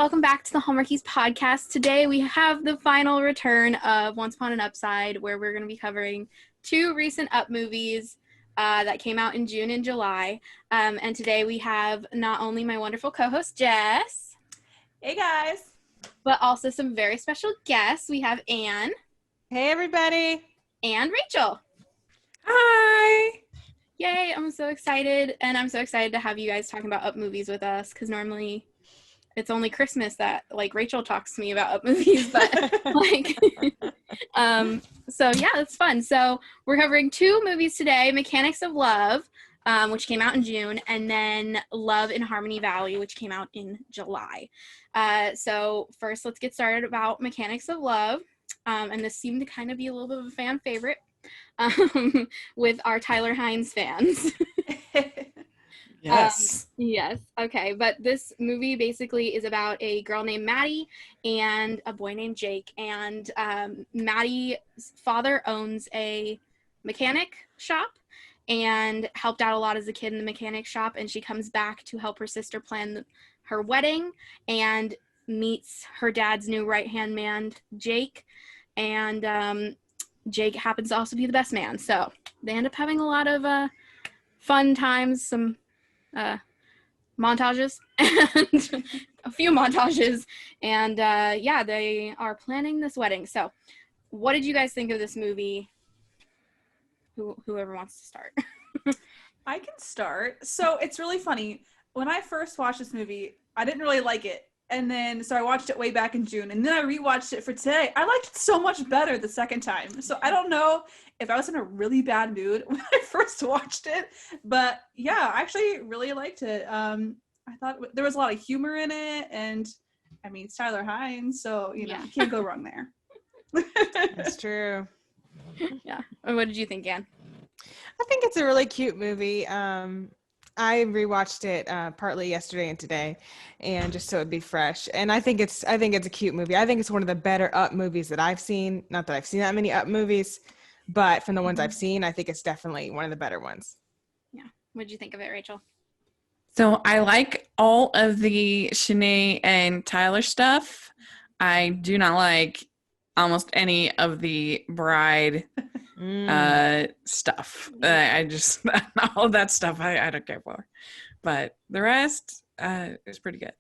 welcome back to the Hallmarkies podcast. Today we have the final return of Once Upon an Upside, where we're going to be covering two recent Up movies that came out in June and July. And today we have not only my wonderful co-host Jess. Hey guys. But also some very special guests. We have Anne. Hey everybody. And Rachel. Hi. Yay, I'm so excited. And I'm so excited to have you guys talking about Up movies with us, because normally it's only Christmas that Rachel talks to me about Up movies, but so yeah, it's fun. So we're covering two movies today: Mechanics of Love, which came out in June, and then Love in Harmony Valley, which came out in July. So first, let's get started about Mechanics of Love, and this seemed to kind of be a little bit of a fan favorite with our Tyler Hynes fans. Yes. Yes. Okay. But this movie basically is about a girl named Maddie and a boy named Jake. And Maddie's father owns a mechanic shop and helped out a lot as a kid in the mechanic shop. And she comes back to help her sister plan her wedding and meets her dad's new right-hand man, Jake. And Jake happens to also be the best man. So they end up having a lot of fun times, some montages and a few montages, and yeah, they are planning this wedding. So what did you guys think of this movie? Whoever wants to start. I can start. So it's really funny. When I first watched this movie, I didn't really like it. And then, so I watched it way back in June, and then I rewatched it for today. I liked it so much better the second time. So I don't know if I was in a really bad mood when I first watched it, but yeah, I actually really liked it. I thought there was a lot of humor in it, and I mean, it's Tyler Hynes, so, you know, you can't go wrong there. That's true. Yeah. What did you think, Anne? I think it's a really cute movie. I rewatched it partly yesterday and today, and just so it'd be fresh. And I think it's a cute movie. I think it's one of the better Up movies that I've seen. Not that I've seen that many Up movies, but from the ones I've seen, I think it's definitely one of the better ones. Yeah. What did you think of it, Rachel? So I like all of the Shanae and Tyler stuff. I do not like almost any of the bride stuff. I just all that stuff I don't care for, but the rest is pretty good.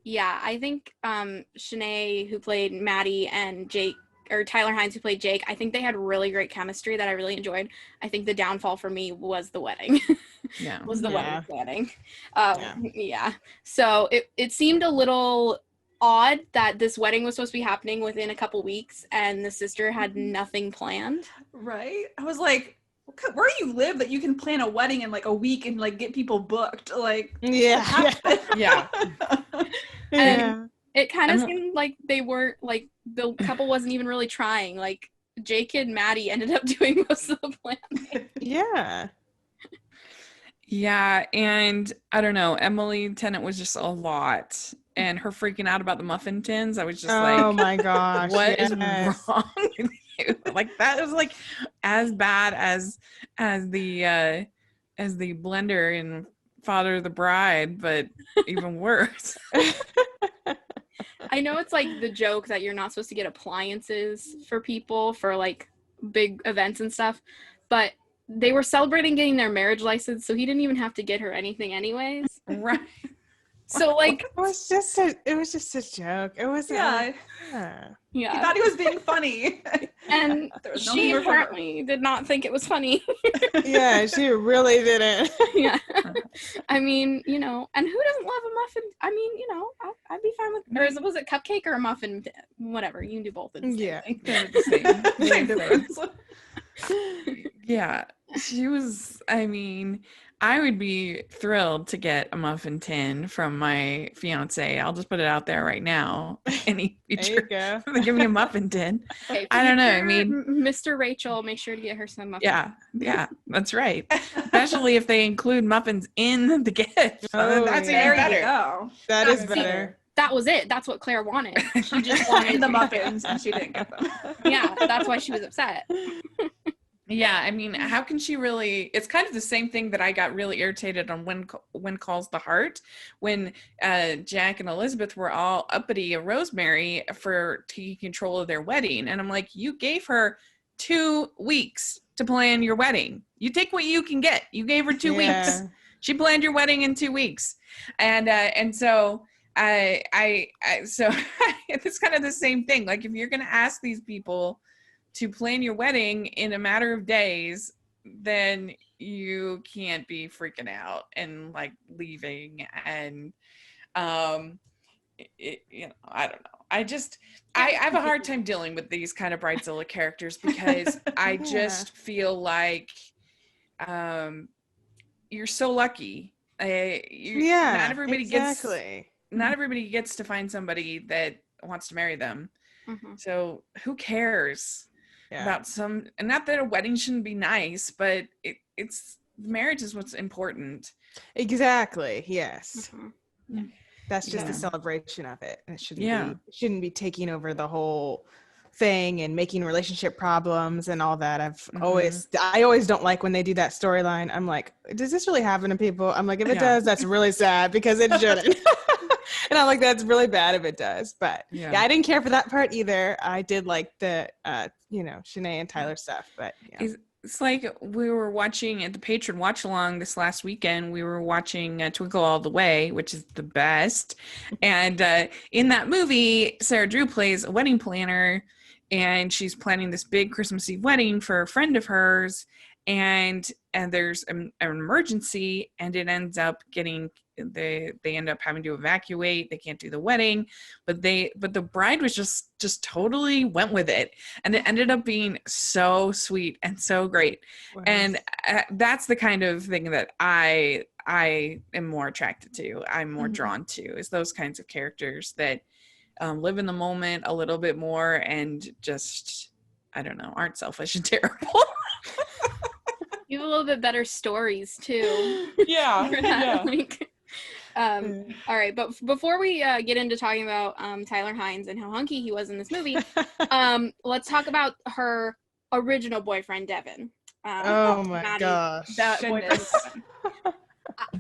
Yeah, I think Shanae, who played Maddie, and Jake, or Tyler Hynes, who played Jake, I think they had really great chemistry that I really enjoyed. I think the downfall for me was the wedding. Yeah, was the wedding planning. Yeah. So it seemed a little odd that this wedding was supposed to be happening within a couple weeks and the sister had nothing planned. Right? I was like, where do you live that you can plan a wedding in like a week and like get people booked? Like, yeah. And it kind of seemed like they weren't, like, the couple wasn't even really trying. Like, Jake and Maddie ended up doing most of the planning. Yeah, and I don't know, Emily Tennant was just a lot. And her freaking out about the muffin tins, I was just like, oh my gosh, what is wrong with you? Like, that is like as bad as the blender in Father of the Bride, but even worse. I know it's like the joke that you're not supposed to get appliances for people for like big events and stuff, but they were celebrating getting their marriage license, so he didn't even have to get her anything anyways. Right. So, like, it was just a joke. It was yeah. He thought he was being funny, and she apparently did not think it was funny. Yeah, she really didn't. Yeah, I mean, you know, and who doesn't love a muffin? I mean, you know, I'd be fine with. Or was it cupcake or a muffin? Whatever, you can do both. Yeah, they're the same difference. Yeah, she was. I mean, I would be thrilled to get a muffin tin from my fiance. I'll just put it out there right now. Any future, give me a muffin tin. Okay, I don't know. I mean, Mr. Rachel, make sure to get her some muffins. Yeah, that's right. Especially if they include muffins in the gift. Oh, that's yeah. even better. There you go. That is better. That was it. That's what Claire wanted. She just wanted the muffins, and she didn't get them. Yeah, that's why she was upset. Yeah, I mean, how can she really? It's kind of the same thing that I got really irritated on when Calls the Heart, when Jack and Elizabeth were all uppity of Rosemary for taking control of their wedding, and I'm like, you gave her 2 weeks to plan your wedding. You take what you can get. You gave her 2 weeks. She planned your wedding in 2 weeks, and so so it's kind of the same thing. Like, if you're gonna ask these people to plan your wedding in a matter of days, then you can't be freaking out and like leaving and I don't know. I have a hard time dealing with these kind of bridezilla characters because I just feel like you're so lucky. Not everybody gets to find somebody that wants to marry them. Mm-hmm. So who cares about some? And not that a wedding shouldn't be nice, but it's marriage is what's important. Exactly. Yes. Mm-hmm. Yeah. That's just the celebration of it. And it shouldn't be taking over the whole thing and making relationship problems and all that. I always don't like when they do that storyline. I'm like, does this really happen to people? I'm like, if it does, that's really sad because it shouldn't. And I'm like, that's really bad if it does. But I didn't care for that part either. I did like the Shanae and Tyler stuff, but it's like we were watching at the Patron watch along this last weekend. We were watching Twinkle All the Way, which is the best. And in that movie, Sarah Drew plays a wedding planner, and she's planning this big Christmas Eve wedding for a friend of hers. And there's an emergency, and it ends up getting they end up having to evacuate. They can't do the wedding, but the bride was just totally went with it, and it ended up being so sweet and so great. Wow. And that's the kind of thing that I am more attracted to. I'm more drawn to is those kinds of characters that live in the moment a little bit more and just, I don't know, aren't selfish and terrible. You have a little bit better stories too. Yeah. All right, but before we get into talking about Tyler Hynes and how hunky he was in this movie, let's talk about her original boyfriend, Devin. Oh my gosh. That boyfriend.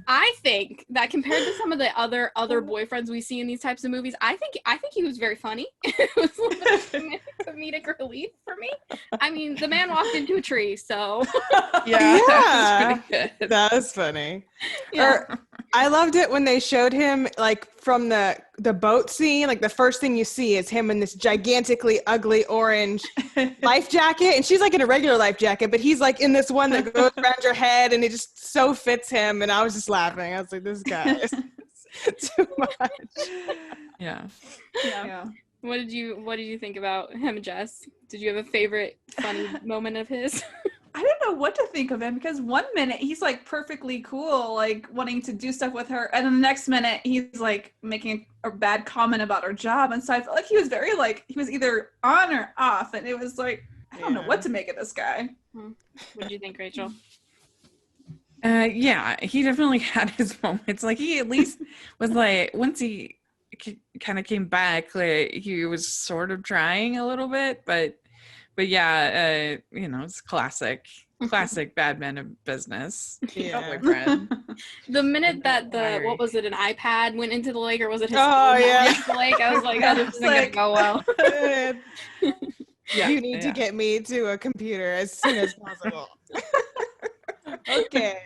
I think that compared to some of the other boyfriends we see in these types of movies, I think he was very funny. It was a little bit comedic relief for me. I mean, the man walked into a tree, so that was funny. Yeah. I loved it when they showed him like from the boat scene. Like the first thing you see is him in this gigantically ugly orange life jacket, and she's like in a regular life jacket, but he's like in this one that goes around your head, and it just so fits him. And I was just laughing. I was like, this guy is too much. Yeah. What did you think about him, Jess? Did you have a favorite funny moment of his? I don't know what to think of him because one minute he's like perfectly cool, like wanting to do stuff with her, and then the next minute he's like making a bad comment about her job, and so I felt like he was very like he was either on or off, and it was like I don't know what to make of this guy. What did you think, Rachel? He definitely had his moments. Like he at least was like once he kind of came back, like he was sort of trying a little bit, but it's classic bad men of business. Boyfriend. The minute that what was it, an iPad went into the lake, or was it his the lake? I was like, oh, this isn't gonna go well. You need to get me to a computer as soon as possible. Okay.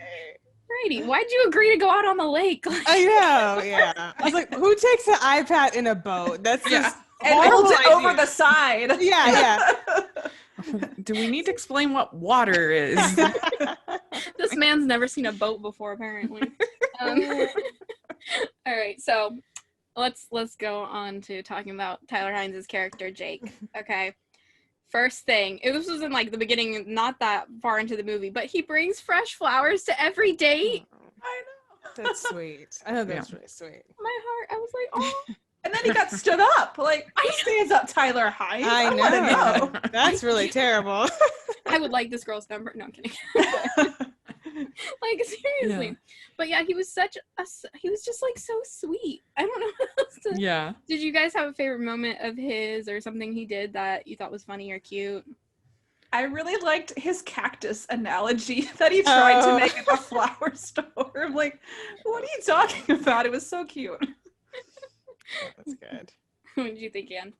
Brady, why'd you agree to go out on the lake? I know, I was like, who takes an iPad in a boat? That's just and holds it over the side. Do we need to explain what water is? This man's never seen a boat before, apparently. All right, so let's go on to talking about Tyler Hynes' character, Jake. Okay. First thing, this was in like the beginning, not that far into the movie, but he brings fresh flowers to every date. I know. That's sweet. I know that's really sweet. My heart, I was like, oh. And then he got stood up. Like, who stands up Tyler Hynes? I know. That's really terrible. I would like this girl's number. No, I'm kidding. Like, seriously. Yeah. But yeah, he was he was just like so sweet. I don't know what else to. Yeah. Did you guys have a favorite moment of his or something he did that you thought was funny or cute? I really liked his cactus analogy that he tried to make at the flower store. I'm like, what are you talking about? It was so cute. That's good. What did you think, Anne?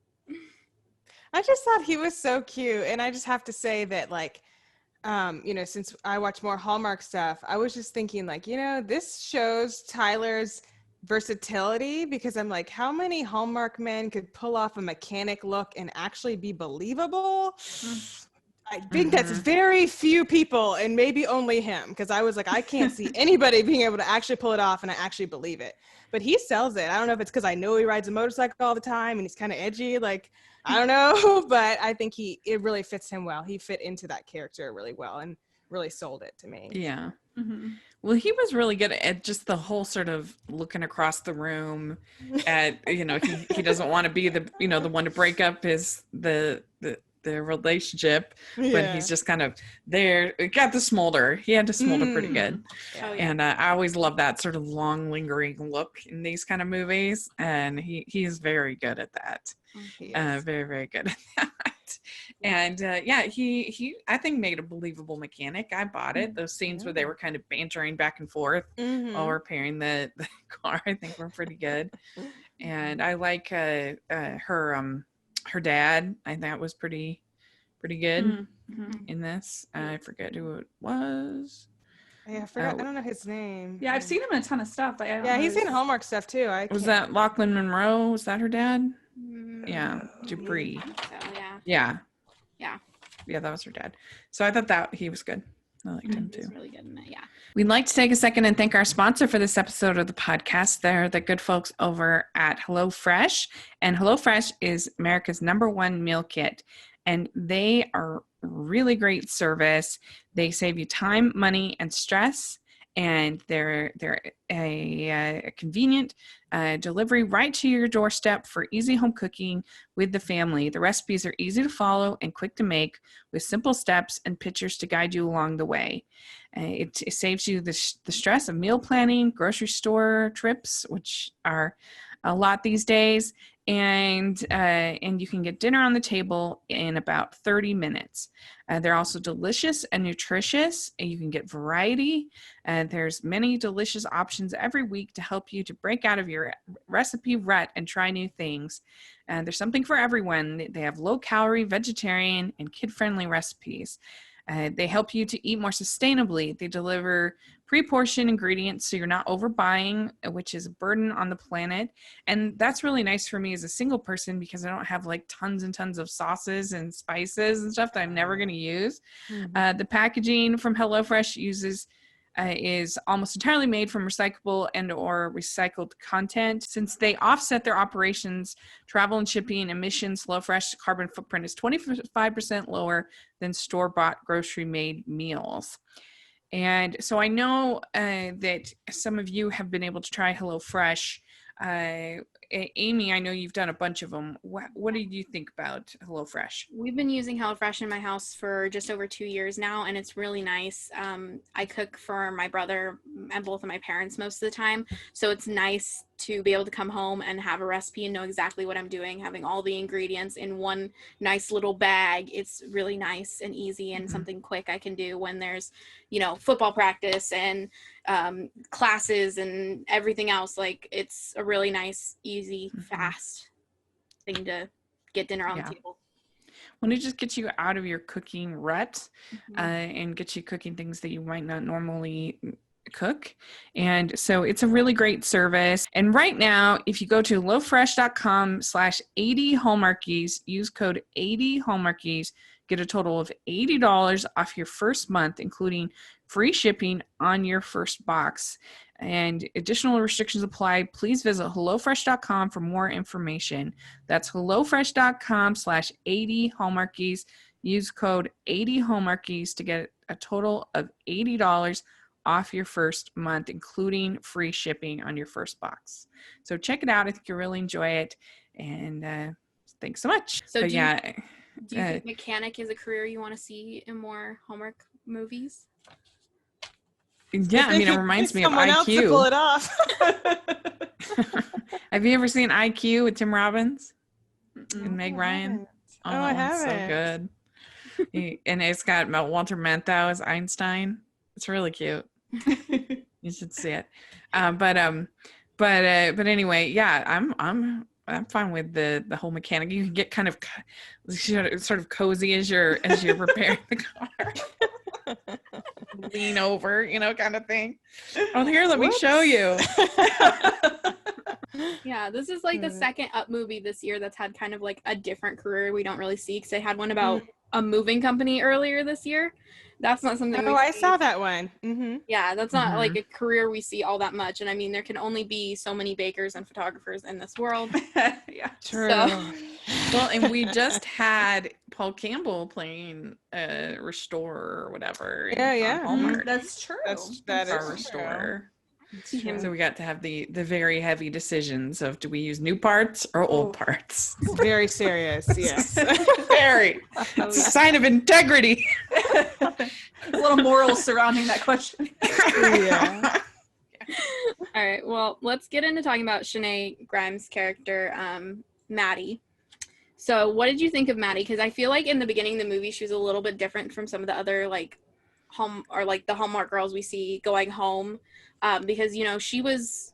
I just thought he was so cute. And I just have to say that, like, since I watch more Hallmark stuff, I was just thinking, like, this shows Tyler's versatility, because I'm like, how many Hallmark men could pull off a mechanic look and actually be believable? I think that's very few people, and maybe only him, because I was like, I can't see anybody being able to actually pull it off and I actually believe it. But he sells it. I don't know if it's because I know he rides a motorcycle all the time and he's kind of edgy. Like, I don't know, but I think it really fits him well. He fit into that character really well and really sold it to me. Yeah. Mm-hmm. Well, he was really good at just the whole sort of looking across the room at, he doesn't want to be the one to break up the relationship, but he's just kind of there. Got the smolder. He had to smolder pretty good. Oh, yeah. And I always love that sort of long lingering look in these kind of movies. And he's very good at that. Very, very good at that. And he I think made a believable mechanic. I bought it. Those scenes where they were kind of bantering back and forth while repairing the car, I think were pretty good. And I like her dad. I thought was pretty good in this. I forget who it was. Yeah, I forgot. I don't know his name. Yeah, I've seen him in a ton of stuff. But he's in Hallmark stuff too. Was that Lachlan Monroe? Was that her dad? Yeah, Dupree. So, Yeah. Yeah. Yeah, that was her dad. So I thought that he was good. I liked him He was too. really good in it, yeah. We'd like to take a second and thank our sponsor for this episode of the podcast. They're the good folks over at HelloFresh. And HelloFresh is America's #1 meal kit. And they are really great service. They save you time, money, and stress. And they're a convenient delivery right to your doorstep for easy home cooking with the family. The recipes are easy to follow and quick to make, with simple steps and pictures to guide you along the way. It saves you the stress of meal planning, grocery store trips, which are a lot these days, and you can get dinner on the table in about 30 minutes. They're also delicious and nutritious, and you can get variety. There's many delicious options every week to help you to break out of your recipe rut and try new things. There's something for everyone. They have low-calorie, vegetarian, and kid-friendly recipes. They help you to eat more sustainably. They deliver pre-portioned ingredients so you're not overbuying, which is a burden on the planet. And that's really nice for me as a single person, because I don't have like tons and tons of sauces and spices and stuff that I'm never going to use. The packaging from HelloFresh is almost entirely made from recyclable and or recycled content. Since they offset their operations, travel and shipping emissions, HelloFresh carbon footprint is 25% lower than store-bought grocery-made meals. And so I know that some of you have been able to try HelloFresh. Amy, I know you've done a bunch of them. What did you think about HelloFresh? We've been using HelloFresh in my house for just over 2 years now, and it's really nice. I cook for my brother and both of my parents most of the time, so it's nice to be able to come home and have a recipe and know exactly what I'm doing, having all the ingredients in one nice little bag. It's really nice and easy and something quick I can do when there's, football practice and classes and everything else. Like, it's a really nice, easy, fast thing to get dinner on the table. When it just gets you out of your cooking rut and gets you cooking things that you might not normally cook. And so it's a really great service. And right now, if you go to HelloFresh.com/80Hallmarkies, use code 80Hallmarkies, get a total of $80 off your first month, including free shipping on your first box. And additional restrictions apply. Please visit HelloFresh.com for more information. That's HelloFresh.com/80Hallmarkies. Use code 80Hallmarkies to get a total of $80 off your first month, including free shipping on your first box. So check it out. I think you'll really enjoy it. And thanks so much. So do you think mechanic is a career you want to see in more Hallmark movies? Yeah, I mean, it reminds me of Someone else to IQ. pull it off. Have you ever seen IQ with Tim Robbins and Meg Ryan? I haven't. It's so good. And it's got Walter Matthau as Einstein. It's really cute. You should see it. But anyway, yeah, I'm fine with the whole mechanic. You can get kind of sort of cozy as you're preparing the car. Lean over, kind of thing. Oh, here, let me show you. Yeah, this is like the second Up movie this year that's had kind of like a different career we don't really see, because they had one about a moving company earlier this year. That's not something I saw that one. Mm-hmm. Yeah, that's not like a career we see all that much. And I mean, there can only be so many bakers and photographers in this world. Yeah, true. So. Well, and we just had Paul Campbell playing a restorer or whatever. Yeah. On Hallmark. That's true. That Our is restorer. true. So we got to have the very heavy decisions of, do we use new parts or old parts? It's very serious. Yes. Very. It's a sign of integrity. A little morals surrounding that question. Yeah. All right, well, let's get into talking about Shanae Grimes' character, Maddie. So what did you think of Maddie? Because I feel like in the beginning of the movie, she was a little bit different from some of the other like the Hallmark girls we see going home, because she was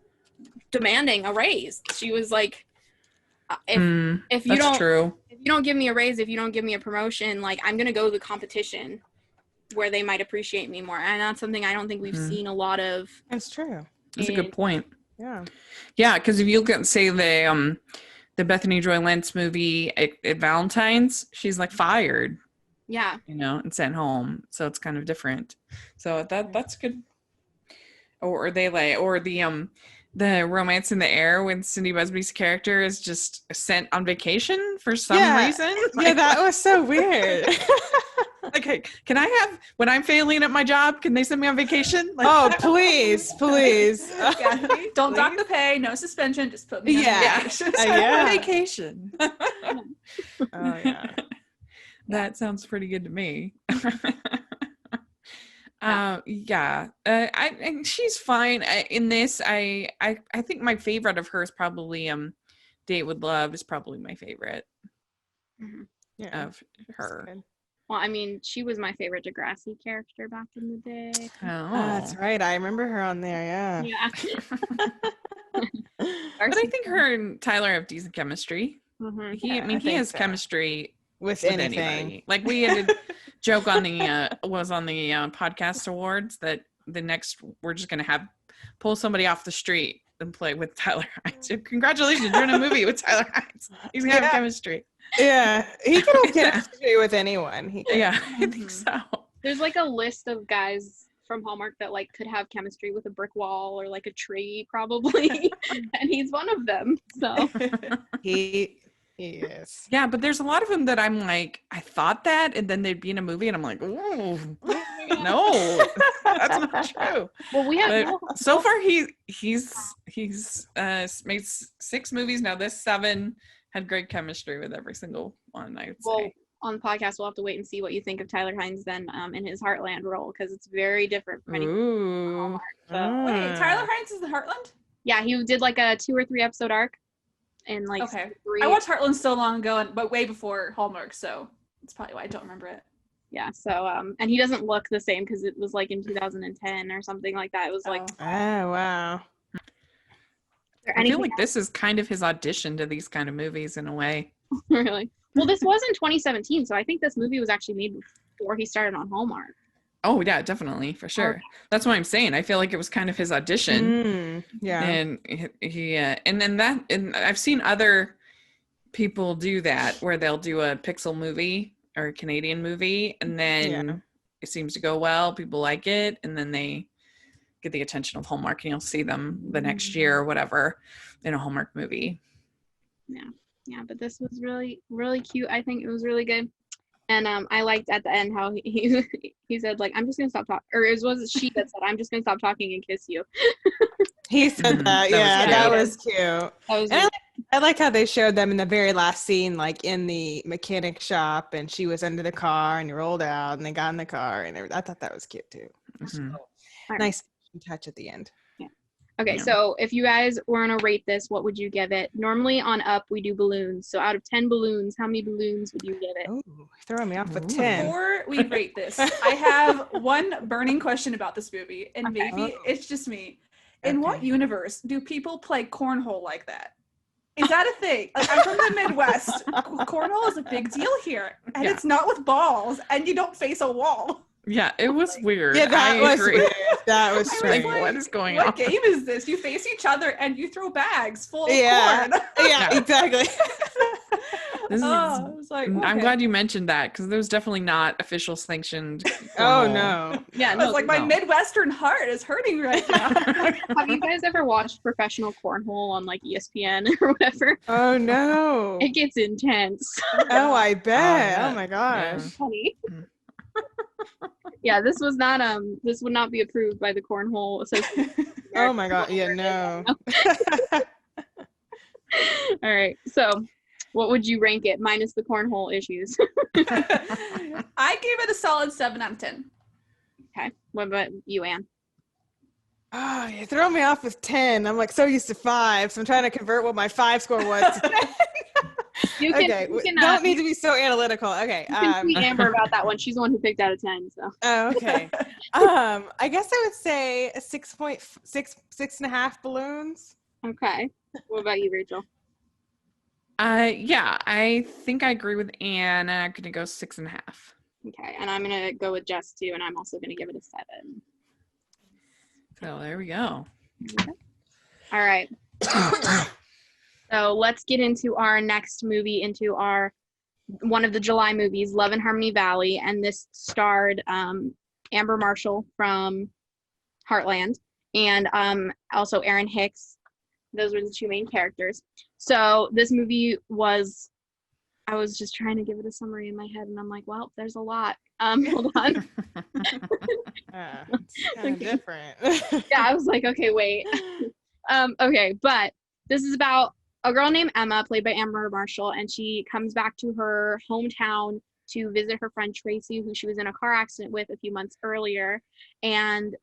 demanding a raise. She was like, if you don't give me a raise, if you don't give me a promotion, like I'm gonna go to the competition where they might appreciate me more. And that's something I don't think we've seen a lot of. That's true. That's a good point. Yeah. Yeah, because if you look at, say, the Bethany Joy Lentz movie at Valentine's, she's like fired. Yeah. And sent home. So it's kind of different. So that's good. Or the Romance in the Air when Cindy Busby's character is just sent on vacation for some reason. Yeah, that was so weird. Okay, can I have, when I'm failing at my job, can they send me on vacation? Oh, please. Yeah, don't dock the pay, no suspension, just put me on vacation. Vacation. Oh, yeah. That sounds pretty good to me. And she's fine in this. I think my favorite of her is probably Date with Love is probably my favorite of her. Well, I mean, she was my favorite Degrassi character back in the day. Oh, that's right. I remember her on there. Yeah. But I think her and Tyler have decent chemistry. Mm-hmm. He has chemistry with anything. Anybody. Like we had a joke on the podcast awards that we're just gonna pull somebody off the street and play with Tyler Hines. Congratulations, you're in a movie with Tyler Hines. He's gonna have chemistry. Yeah, he can have chemistry with anyone. I think so. There's like a list of guys from Hallmark that like could have chemistry with a brick wall or like a tree probably, and he's one of them. So he is. Yeah, but there's a lot of them that I'm like, I thought that, and then they'd be in a movie, and I'm like, ooh, no, that's not true. Well, we have so far he's made 6 movies now. This 7 had great chemistry with every single one, I would say. On the podcast, we'll have to wait and see what you think of Tyler Hines then in his Heartland role, because it's very different from anything from Hallmark. So. Wait, Tyler Hines is the Heartland? Yeah, he did like a 2 or 3 episode arc. And like 3. I watched Heartland so long ago, but way before Hallmark, so that's probably why I don't remember it. Yeah, so and he doesn't look the same because it was like in 2010 or something like that. It was like, oh wow. I feel like this is kind of his audition to these kind of movies in a way. Really? Well, this was in 2017, so I think this movie was actually made before he started on Hallmark. Oh yeah, definitely, for sure. Okay. That's what I'm saying. I feel like it was kind of his audition. Yeah. And he and I've seen other people do that where they'll do a Pixel movie or a Canadian movie, and then it seems to go well. People like it, and then they get the attention of Hallmark, and you'll see them the next year or whatever in a Hallmark movie. Yeah, but this was really, really cute. I think it was really good. And I liked at the end how he said, like, I'm just going to stop talking. Or it was she that said, I'm just going to stop talking and kiss you. He said that. That was cute. That was I like how they showed them in the very last scene, like in the mechanic shop, and she was under the car and he rolled out and they got in the car. And I thought that was cute too. Mm-hmm. Nice touch at the end. Yeah. Okay, Yeah. so if you guys were gonna rate this, what would you give it? Normally on Up, we do balloons. So out of 10 balloons, how many balloons would you give it? Oh, throwing me off with Ooh. 10. Before we rate this, I have one burning question about this movie, and Okay. maybe Oh. it's just me. In what Okay. universe do people play cornhole like that? Is that a thing? Like, I'm from the Midwest. Cornhole is a big deal here, and Yeah. it's not with balls, and you don't face a wall. Yeah, it was weird. Yeah, that I was agree. weird. That was I was strange. like, what is going what on? game is this? You face each other and you throw bags full of Yeah. corn. Yeah, Yeah. exactly. This is, I was like, I'm okay. glad you mentioned that because there was definitely not official sanctioned. Oh cornhole. no. Yeah, I was no. like, my no. Midwestern heart is hurting right now. Have you guys ever watched professional cornhole on like ESPN or whatever? Oh no. It gets intense. Oh, I bet. yeah. Oh my gosh. Funny. Mm. Yeah, this was not this would not be approved by the Cornhole Association. Oh my god. Yeah, no. All right. So, what would you rank it minus the cornhole issues? I gave it a solid 7 out of 10. Okay. What about you, Anne? Oh, you throw me off with 10. I'm like so used to 5, so I'm trying to convert what my 5 score was to 10. You can, Okay, you can, don't need to be so analytical. Okay. you can tweet Amber about that one. She's the one who picked out of 10. So Oh, okay. I guess I would say a 6.6.5 balloons. okay. What about you, Rachel? Yeah, I think I agree with Anne. I'm gonna go 6.5. Okay, and I'm gonna go with Jess too, and I'm also gonna give it a 7. So there we go. Okay. All right. So let's get into our next movie, into our one of the July movies, Love and Harmony Valley, and this starred Amber Marshall from Heartland and also Aaron Hicks. Those were the 2 main characters. So this movie was, I was just trying to give it a summary in my head, and I'm like, well, there's a lot. Hold on. It's kind of different. Yeah, I was like, okay, wait. Okay, but this is about a girl named Emma, played by Amber Marshall, and she comes back to her hometown to visit her friend Tracy, who she was in a car accident with a few months earlier. And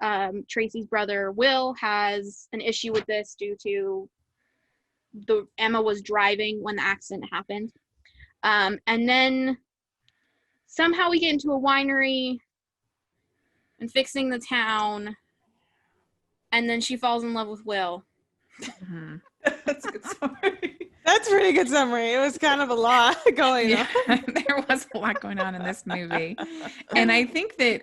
Tracy's brother Will has an issue with this due to Emma was driving when the accident happened. And then somehow we get into a winery and fixing the town, and then she falls in love with Will. Mhm. That's a good summary. That's a pretty good summary. It was kind of a lot going Yeah, on. there was a lot going on in this movie, and I think that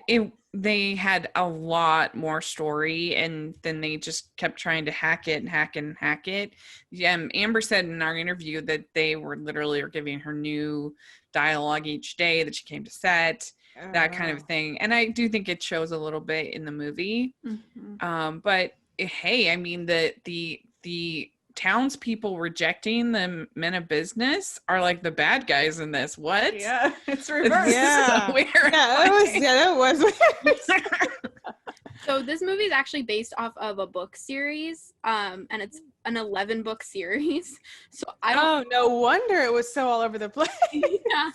they had a lot more story, and then they just kept trying to hack it and hack it and hack it. Amber said in our interview that they were literally giving her new dialogue each day that she came to set, that kind of thing, and I do think it shows a little bit in the movie. Mm-hmm. But hey, I mean the townspeople rejecting the men of business are like the bad guys in this. What? Yeah, it's It's reversed. Yeah. so weird. That was weird. So this movie is actually based off of a book series, and it's an 11-book series. So I don't, Oh, no wonder it was so all over the place. yeah,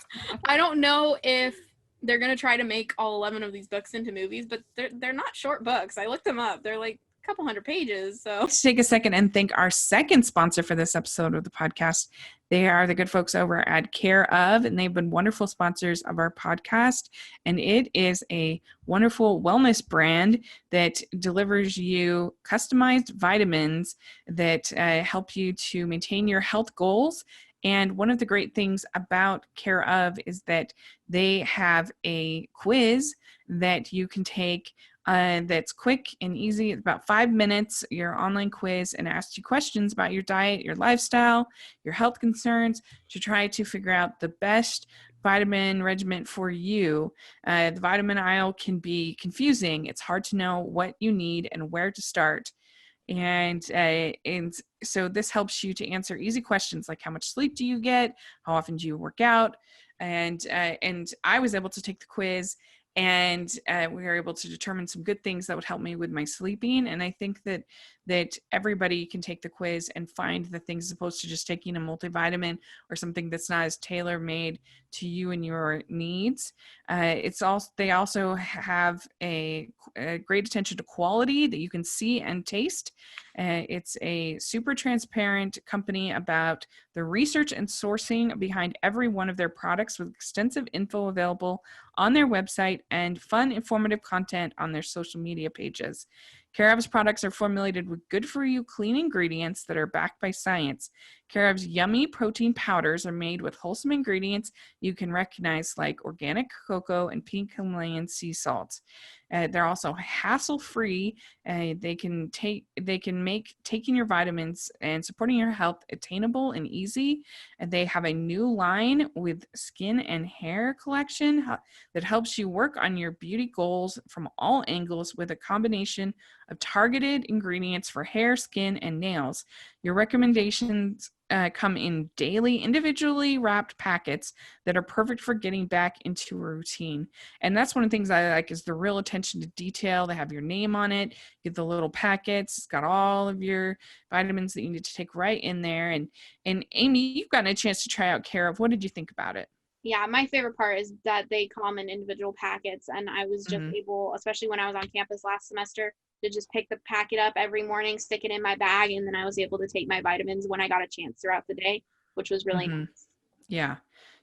I don't know if they're gonna try to make all 11 of these books into movies, but they're not short books. I looked them up; they're like a couple hundred pages. So Let's take a second and thank our second sponsor for this episode of the podcast. They are the good folks over at Care Of, and they've been wonderful sponsors of our podcast. And it is a wonderful wellness brand that delivers you customized vitamins that help you to maintain your health goals. And one of the great things about Care Of is that they have a quiz that you can take that's quick and easy. It's about 5 minutes, your online quiz, and asks you questions about your diet, your lifestyle, your health concerns to try to figure out the best vitamin regimen for you. The vitamin aisle can be confusing. It's hard to know what you need and where to start. And so this helps you to answer easy questions like how much sleep do you get? How often do you work out? And I was able to take the quiz, And we were able to determine some good things that would help me with my sleeping. And I think that everybody can take the quiz and find the things as opposed to just taking a multivitamin or something that's not as tailor-made to you and your needs. They also have a great attention to quality that you can see and taste. It's a super transparent company about the research and sourcing behind every one of their products, with extensive info available on their website and fun, informative content on their social media pages. Care Of's products are formulated with good-for-you clean ingredients that are backed by science. Care Of's yummy protein powders are made with wholesome ingredients you can recognize, like organic cocoa and pink Himalayan sea salt. They're also hassle-free. They can make taking your vitamins and supporting your health attainable and easy. And they have a new line with skin and hair collection that helps you work on your beauty goals from all angles with a combination of targeted ingredients for hair, skin, and nails. Your recommendations come in daily, individually wrapped packets that are perfect for getting back into a routine. And that's one of the things I like, is the real attention to detail. They have your name on it, get the little packets. It's got all of your vitamins that you need to take right in there. And Amy, you've gotten a chance to try out Care of. What did you think about it? Yeah, my favorite part is that they come in individual packets, and I was just able, especially when I was on campus last semester, to just pick the packet up every morning, stick it in my bag, and then I was able to take my vitamins when I got a chance throughout the day, which was really nice. Yeah.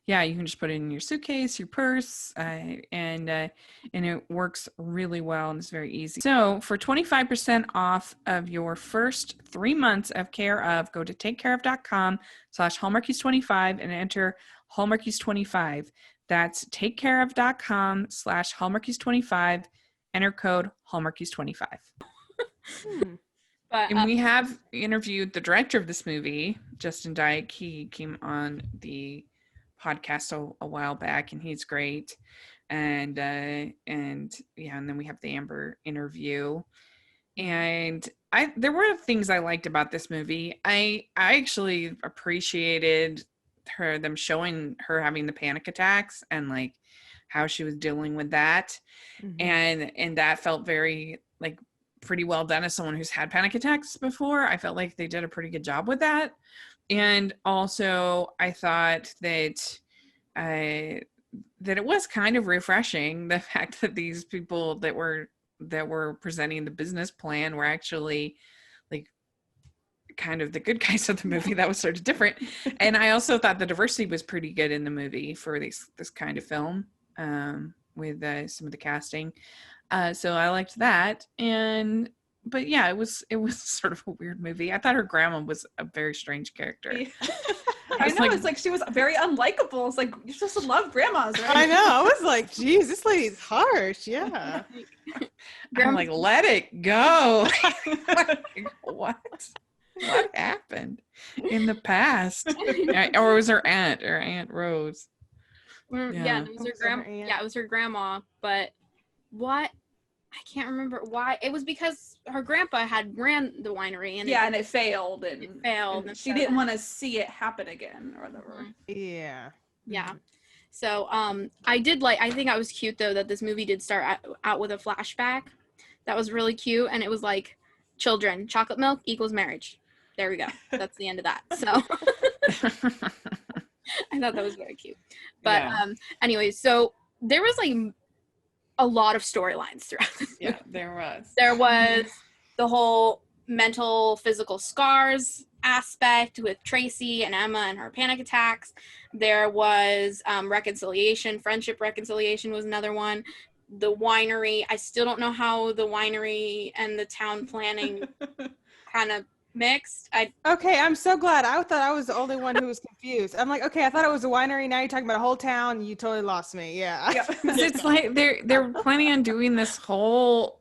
Yeah, you can just put it in your suitcase, your purse, and it works really well, and it's very easy. So for 25% off of your first 3 months of Care Of, go to takecareof.com/Hallmarkies25 and enter Hallmarkies25. That's takecareof.com/Hallmarkies25. Enter code Hallmarkies25. And we have interviewed the director of this movie, Justin Dyke. He came on the podcast a while back, and he's great. And then we have the Amber interview. And there were things I liked about this movie. I actually appreciated them showing her having the panic attacks and like how she was dealing with that. And that felt very like pretty well done as someone who's had panic attacks before. I felt like they did a pretty good job with that. And also I thought that it was kind of refreshing, the fact that these people that were presenting the business plan were actually like kind of the good guys of the movie. That was sort of different. And I also thought the diversity was pretty good in the movie for this kind of film, with some of the casting. So I liked that. But yeah, it was sort of a weird movie. I thought her grandma was a very strange character. I know, it's like she was very unlikable. It's like, you're supposed to love grandmas, right? I know. I was like, geez, this lady's harsh. Yeah. I'm like, let it go. What happened in the past? Or was her Aunt Rose? Yeah, it was her grandma. Yeah, it was her grandma. But what? I can't remember why. It was because her grandpa had ran the winery, and and it failed, and she didn't want to see it happen again, or whatever. Yeah. So I think I was cute though that this movie did start out with a flashback. That was really cute, and it was like, children, chocolate milk equals marriage. There we go. That's the end of that. So I thought that was very cute. But anyway, so there was like a lot of storylines throughout this movie. There was the whole mental, physical scars aspect with Tracy and Emma and her panic attacks. There was reconciliation, friendship reconciliation was another one. The winery, I still don't know how the winery and the town planning kind of mixed. Okay, I'm so glad. I thought I was the only one who was confused. I'm like, okay, I thought it was a winery. Now you're talking about a whole town. You totally lost me. Yeah. It's like they're planning on doing this whole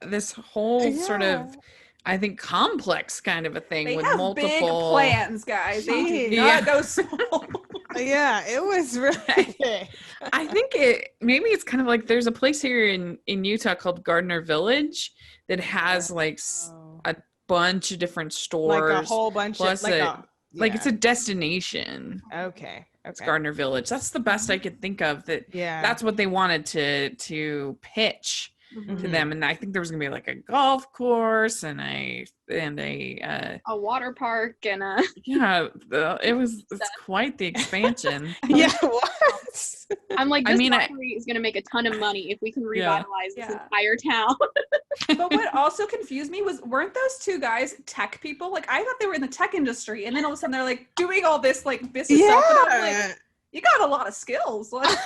sort of, I think, complex kind of a thing they with have multiple big plans, guys. They do not go small. Yeah, it was really big. I think maybe it's kind of like there's a place here in Utah called Gardner Village that has like a bunch of different stores, like a whole bunch plus of like it's a destination. Okay. It's Okay. Gardner Village. That's the best I could think of. That's what they wanted to pitch to Mhm. them, and I think there was gonna be like a golf course and a water park and it's quite the expansion. Yeah, what? I'm like, I this mean, winery is gonna make a ton of money if we can revitalize this entire town. But what also confused me was, weren't those two guys tech people? Like, I thought they were in the tech industry, and then all of a sudden they're like doing all this like business stuff, and I'm like, you got a lot of skills. Like,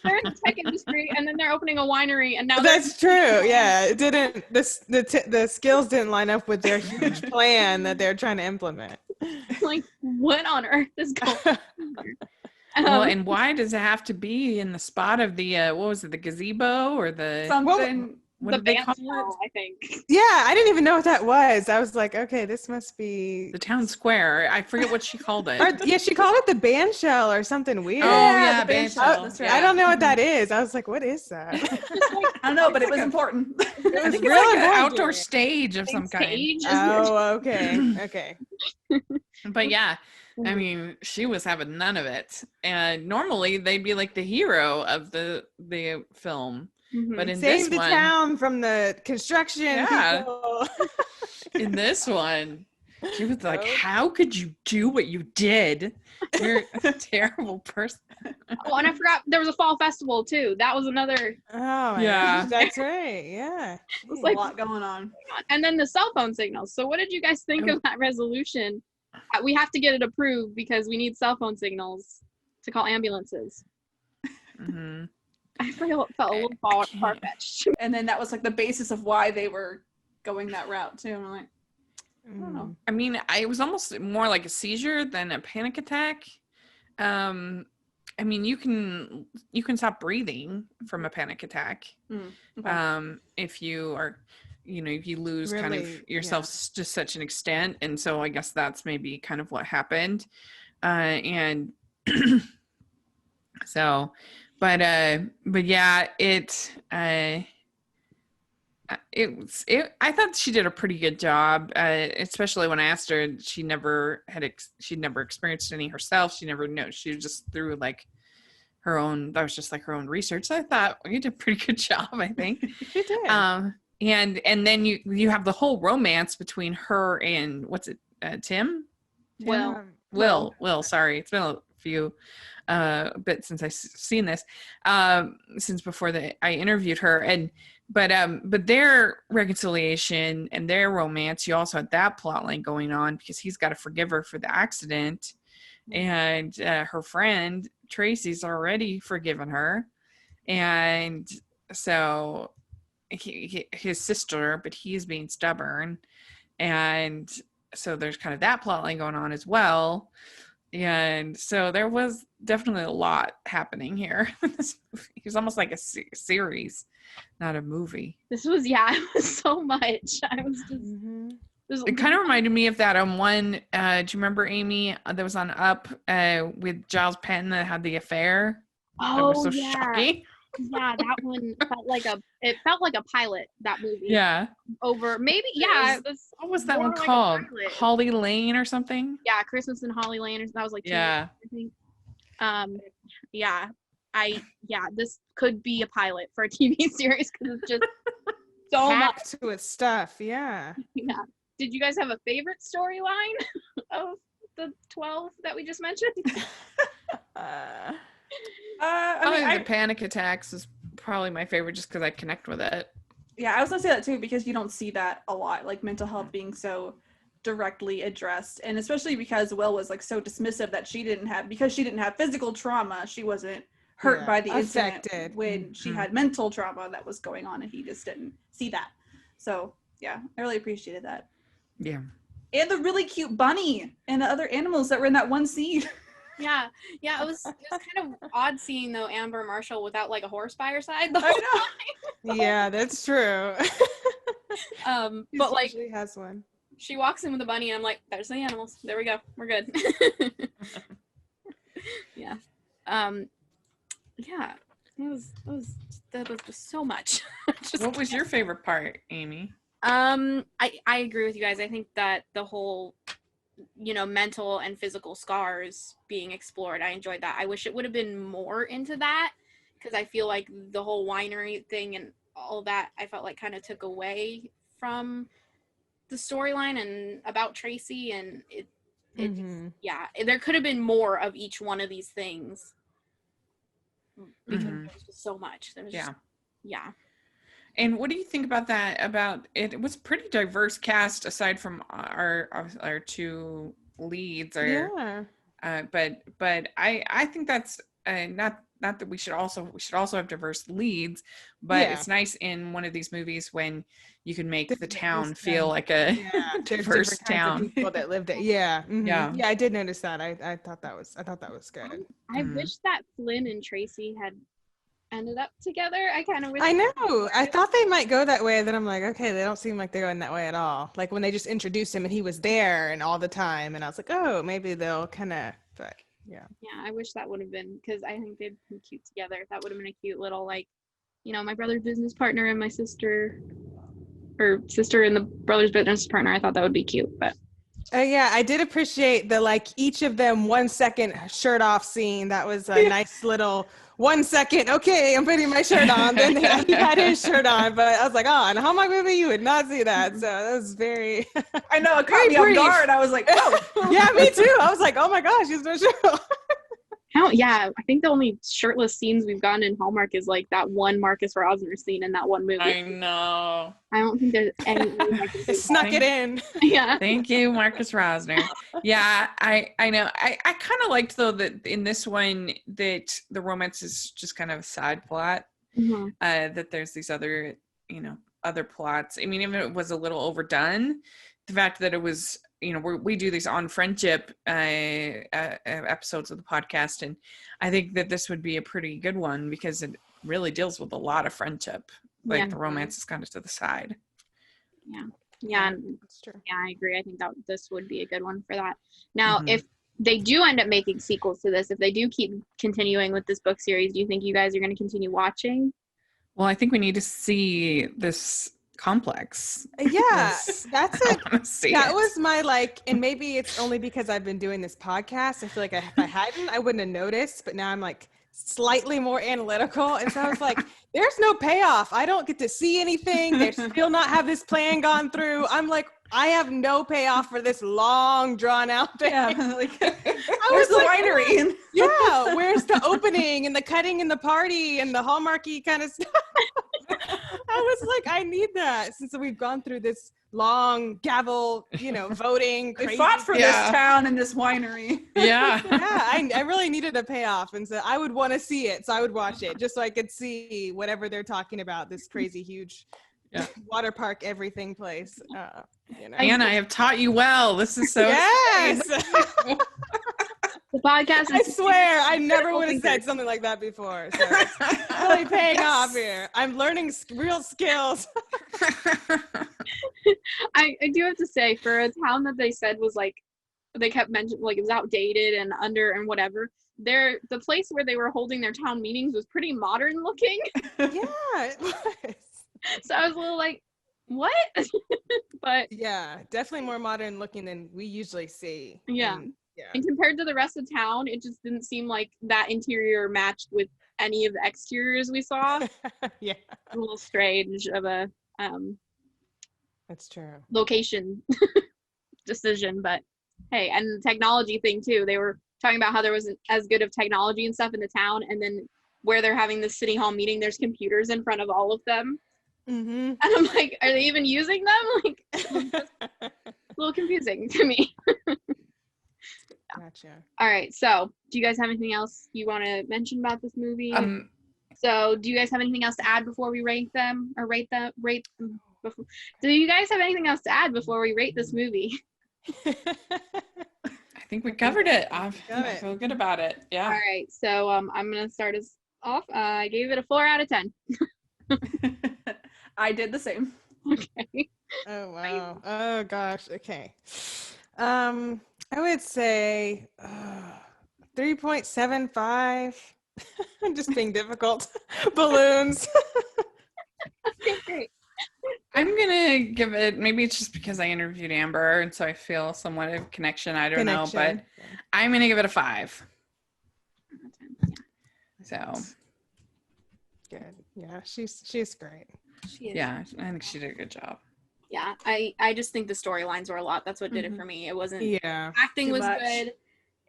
They're in the tech industry, and then they're opening a winery, and now That's true. Yeah, it didn't. The skills didn't line up with their huge plan that they're trying to implement. like, what on earth is going on here? Well, and why does it have to be in the spot of the what was it, the gazebo or the something. what the did they call bandsaw, it? I think. Yeah, I didn't even know what that was. I was like, okay, this must be The town square. I forget what she called it. yeah, she called it the band shell or something weird. Oh Yeah, yeah, the band Banshell. shell, that's right. I don't know what that is. I was like, what is that? I don't know, but it was important. It was I think really it's like an important. outdoor stage of some kind. Stage is Oh, okay. But yeah, I Mhm. mean, she was having none of it. And normally they'd be like the hero of the film. Mhm. But in Save this the one, town from the construction Yeah. people. in this one, she was like, Oh. how could you do what you did? You're a terrible person. Oh, and I forgot there was a fall festival too. That was another. Oh, my Yeah. gosh, that's right. Yeah. There's like- a lot going on. And then the cell phone signals. So what did you guys think of that resolution? We have to get it approved because we need cell phone signals to call ambulances. Mhm. I felt a little I can't. far-fetched. And then that was like the basis of why they were going that route too. I'm like, don't know. I mean, it was almost more like a seizure than a panic attack. I mean, you can stop breathing from a panic attack. Okay. If you are, if you lose kind Really, of yourself to such an extent. And so I guess that's maybe kind of what happened. And so, but yeah, I thought she did a pretty good job, especially when I asked her. She'd never experienced any herself. She never knew. She was just through like her own. That was just like her own research. So I thought you did a pretty good job. I think. She did. And then you have the whole romance between her and what's it, Tim? Well, Will. Sorry, it's been a few bit since I've seen this, since before I interviewed her, but their reconciliation and their romance, you also had that plot line going on because he's got to forgive her for the accident, and her friend Tracy's already forgiven her, and so his sister, but he's being stubborn, and so there's kind of that plot line going on as well. And so there was definitely a lot happening here. It was almost like a series, not a movie. this was it was so much. I was just. Mhm. It kind of reminded me of that one. Do you remember Amy that was on Up with Giles Penn that had the affair? That Oh was so yeah, shocking. yeah. That one felt like a pilot. That movie. Yeah. Over maybe it was. What was that more one like a called? pilot. Holly Lane or something? Yeah, Christmas in Holly Lane. That was like 2 Yeah. years, I think. This could be a pilot for a TV series because it's just so much. Packed with stuff. Yeah. Yeah. Did you guys have a favorite storyline of the 12 that we just mentioned? I I mean, think the panic attacks is probably my favorite just because I connect with it. yeah, I was gonna say that too because you don't see that a lot, like mental health being so directly addressed, and especially because Will was like so dismissive that she didn't have physical trauma, she wasn't hurt by the incident affected. when she had mental trauma that was going on, and he just didn't see that. So yeah, I really appreciated that. Yeah. And the really cute bunny and the other animals that were in that one scene. Yeah. It was kind of odd seeing though Amber Marshall without like a horse by her side. I know. Yeah, that's true. But like usually has one. she walks in with a bunny and I'm like, there's the animals. There we go. We're good. Yeah. Yeah. That was just so much. What was your favorite part, Amy? I agree with you guys. I think that the whole mental and physical scars being explored. I enjoyed that. I wish it would have been more into that, because I feel like the whole winery thing and all that, I felt like kind of took away from the storyline and about Tracy, and it there could have been more of each one of these things, because there's just so much. There's yeah. And what do you think about that? About it? It was pretty diverse cast aside from our two leads. But I think that's not that we should also have diverse leads, but it's nice in one of these movies when you can make the town feel like a diverse town. People that lived there. Yeah, I did notice that. I thought that was good. I wish that Flynn and Tracy had ended up together. I kind of wish. I know. I thought they might go that way. Then I'm like, okay, they don't seem like they're going that way at all. Like when they just introduced him and he was there and all the time, and I was like, oh, maybe they'll kind of. But yeah. Yeah, I wish that would have been, because I think they'd be cute together. That would have been a cute little, like, my brother's business partner and my sister, or sister and the brother's business partner. I thought that would be cute, but. Yeah, I did appreciate the each of them 1 second shirt off scene. That was a nice little 1 second. Okay, I'm putting my shirt on. Then he had his shirt on, but I was like, oh, in a Hallmark movie, you would not see that. So that was very. I know, it caught me off guard. I was like, oh. Yeah, me too. I was like, oh my gosh, he's no shirt on. Yeah, I think the only shirtless scenes we've gotten in Hallmark is like that one Marcus Rosner scene in that one movie. I know. I don't think there's any. Snuck it in. Yeah. Thank you, Marcus Rosner. Yeah, I know. I kind of liked though that in this one that the romance is just kind of a side plot. That there's these other plots. I mean, even if it was a little overdone, the fact that it was. We do these on friendship episodes of the podcast, and I think that this would be a pretty good one because it really deals with a lot of friendship. The romance is kind of to the side. Yeah, that's true. Yeah, I agree. I think that this would be a good one for that. Now, if they do end up making sequels to this, if they do keep continuing with this book series, do you think you guys are going to continue watching? Well, I think we need to see this complex. Yeah, that was my and maybe it's only because I've been doing this podcast. I feel like if I hadn't, I wouldn't have noticed, but now I'm slightly more analytical, and so I was like, there's no payoff. I don't get to see anything. They still not have this plan gone through. I'm like, I have no payoff for this long drawn out thing. Yeah, where's the winery? Yeah, where's the opening and the cutting and the party and the Hallmarky kind of stuff? I was like, I need that since we've gone through this long gavel, voting. We fought for this town and this winery. Yeah. I really needed a payoff, and so I would want to see it. So I would watch it just so I could see whatever they're talking about. This crazy huge water park everything place. Anna, I have taught you well. This is so. Yes. The podcast. I swear, I never would have said something like that before. So it's really paying off here. I'm learning real skills. I do have to say, for a town that they said was they kept mentioning it was outdated and under and whatever, the place where they were holding their town meetings was pretty modern looking. Yeah, it was. So I was a little like, what? But yeah, definitely more modern looking than we usually see. Yeah. And compared to the rest of town, it just didn't seem like that interior matched with any of the exteriors we saw. Yeah. A little strange of a that's true. Location decision, but hey, and the technology thing too. They were talking about how there wasn't as good of technology and stuff in the town, and then where they're having the city hall meeting, there's computers in front of all of them. And I'm like, are they even using them? A little confusing to me. Gotcha. All right, so do you guys have anything else you want to mention about this movie? So do you guys have anything else to add before we rate them before? Do you guys have anything else to add before we rate this movie? I think we covered it. I feel good about it. Yeah. All right, so I'm gonna start us off. I gave it a 4 out of 10. I did the same. Okay. Oh wow. Oh gosh. Okay. I would say 3.75. I'm just being difficult. Balloons. Okay, great. I'm gonna give it, maybe it's just because I interviewed Amber and so I feel somewhat of connection. I don't know, but I'm gonna give it a 5. So Good. Yeah, she's great. She is. yeah, I think she did a good job. Yeah, I just think the storylines were a lot. That's what did it for me. It wasn't acting Too was much. good.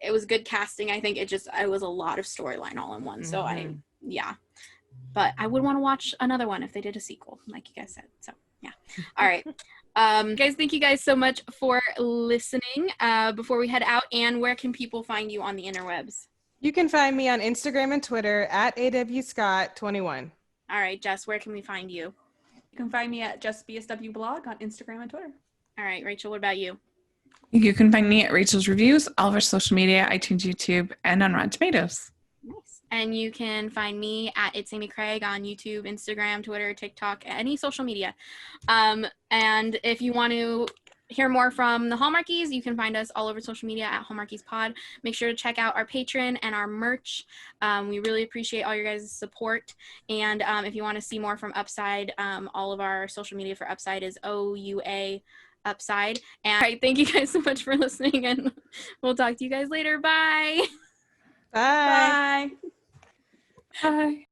It was good casting. I think it was a lot of storyline all in one. So but I would want to watch another one if they did a sequel, like you guys said. So yeah. All right. Guys, thank you guys so much for listening. Before we head out, Anne, where can people find you on the interwebs? You can find me on Instagram and Twitter at awscott21. All right, Jess, where can we find you? You can find me at JustBSW blog on Instagram and Twitter. All right, Rachel, what about you? You can find me at Rachel's Reviews, all of our social media, iTunes, YouTube, and on Rotten Tomatoes. Nice. And you can find me at It's Amy Craig on YouTube, Instagram, Twitter, TikTok, any social media. And if you want to hear more from the Hallmarkies, you can find us all over social media at Hallmarkies Pod. Make sure to check out our Patreon and our merch. We really appreciate all your guys' support. And if you want to see more from Upside, all of our social media for Upside is OUAUPSIDE. And all right, thank you guys so much for listening, and we'll talk to you guys later. Bye. Bye. Bye. Bye.